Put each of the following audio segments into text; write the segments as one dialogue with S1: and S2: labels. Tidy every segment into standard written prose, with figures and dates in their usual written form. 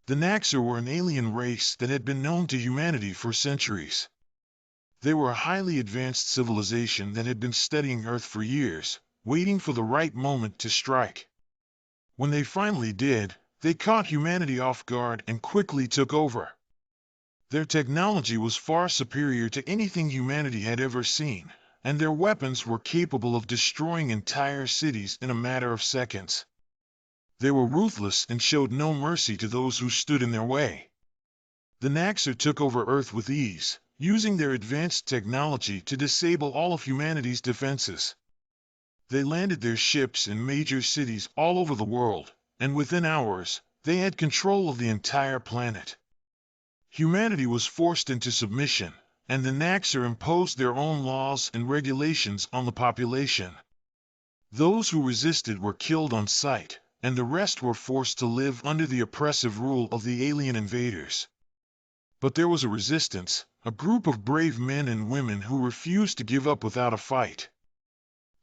S1: The Naxir were an alien race that had been known to humanity for centuries. They were a highly advanced civilization that had been studying Earth for years, waiting for the right moment to strike. When they finally did, they caught humanity off guard and quickly took over. Their technology was far superior to anything humanity had ever seen, and their weapons were capable of destroying entire cities in a matter of seconds. They were ruthless and showed no mercy to those who stood in their way. The Naxir took over Earth with ease, using their advanced technology to disable all of humanity's defenses. They landed their ships in major cities all over the world, and within hours, they had control of the entire planet. Humanity was forced into submission, and the Naxir imposed their own laws and regulations on the population. Those who resisted were killed on sight, and the rest were forced to live under the oppressive rule of the alien invaders. But there was a resistance, a group of brave men and women who refused to give up without a fight.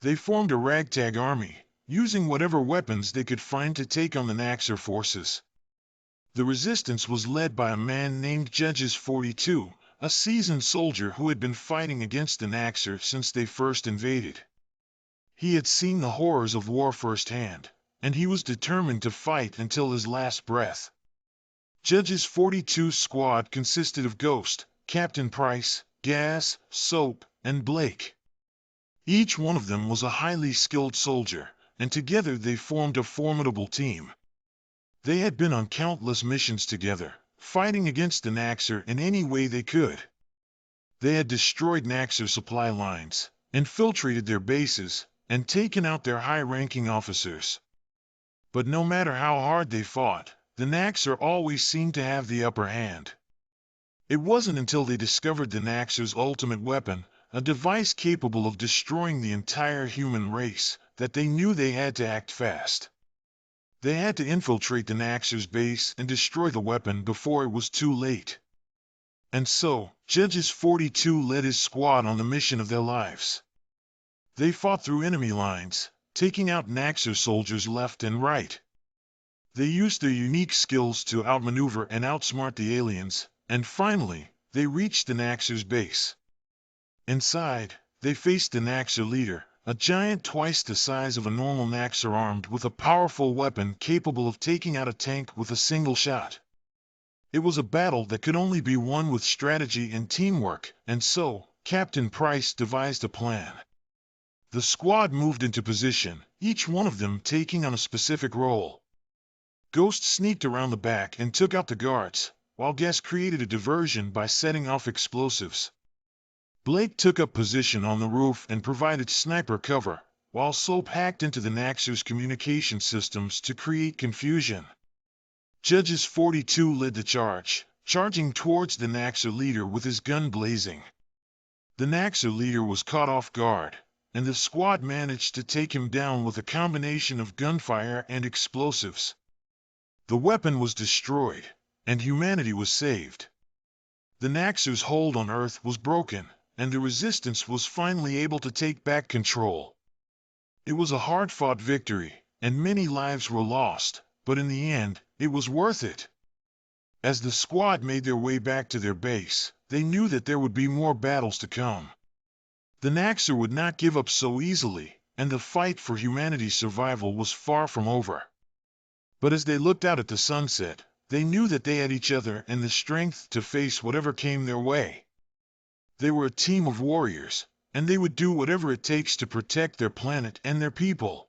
S1: They formed a ragtag army, using whatever weapons they could find to take on the Naxir forces. The resistance was led by a man named Judges42, a seasoned soldier who had been fighting against the Naxir since they first invaded. He had seen the horrors of war firsthand, and he was determined to fight until his last breath. Judges42's squad consisted of Ghost, Captain Price, Gas, Soap, and Blake. Each one of them was a highly skilled soldier, and together they formed a formidable team. They had been on countless missions together, fighting against the Naxir in any way they could. They had destroyed Naxir supply lines, infiltrated their bases, and taken out their high-ranking officers. But no matter how hard they fought, the Naxir always seemed to have the upper hand. It wasn't until they discovered the Naxir's ultimate weapon, a device capable of destroying the entire human race, that they knew they had to act fast. They had to infiltrate the Naxir's base and destroy the weapon before it was too late. And so, Judges42 led his squad on the mission of their lives. They fought through enemy lines, taking out Naxir soldiers left and right. They used their unique skills to outmaneuver and outsmart the aliens, and finally, they reached the Naxir's base. Inside, they faced the Naxir leader, a giant twice the size of a normal Naxir armed with a powerful weapon capable of taking out a tank with a single shot. It was a battle that could only be won with strategy and teamwork, and so, Captain Price devised a plan. The squad moved into position, each one of them taking on a specific role. Ghost sneaked around the back and took out the guards, while Guess created a diversion by setting off explosives. Blake took up position on the roof and provided sniper cover, while Soap hacked into the Naxir's communication systems to create confusion. Judges42 led the charge, charging towards the Naxir leader with his gun blazing. The Naxir leader was caught off guard, and the squad managed to take him down with a combination of gunfire and explosives. The weapon was destroyed, and humanity was saved. The Naxir's hold on Earth was broken, and the resistance was finally able to take back control. It was a hard-fought victory, and many lives were lost, but in the end, it was worth it. As the squad made their way back to their base, they knew that there would be more battles to come. The Naxir would not give up so easily, and the fight for humanity's survival was far from over. But as they looked out at the sunset, they knew that they had each other and the strength to face whatever came their way. They were a team of warriors, and they would do whatever it takes to protect their planet and their people.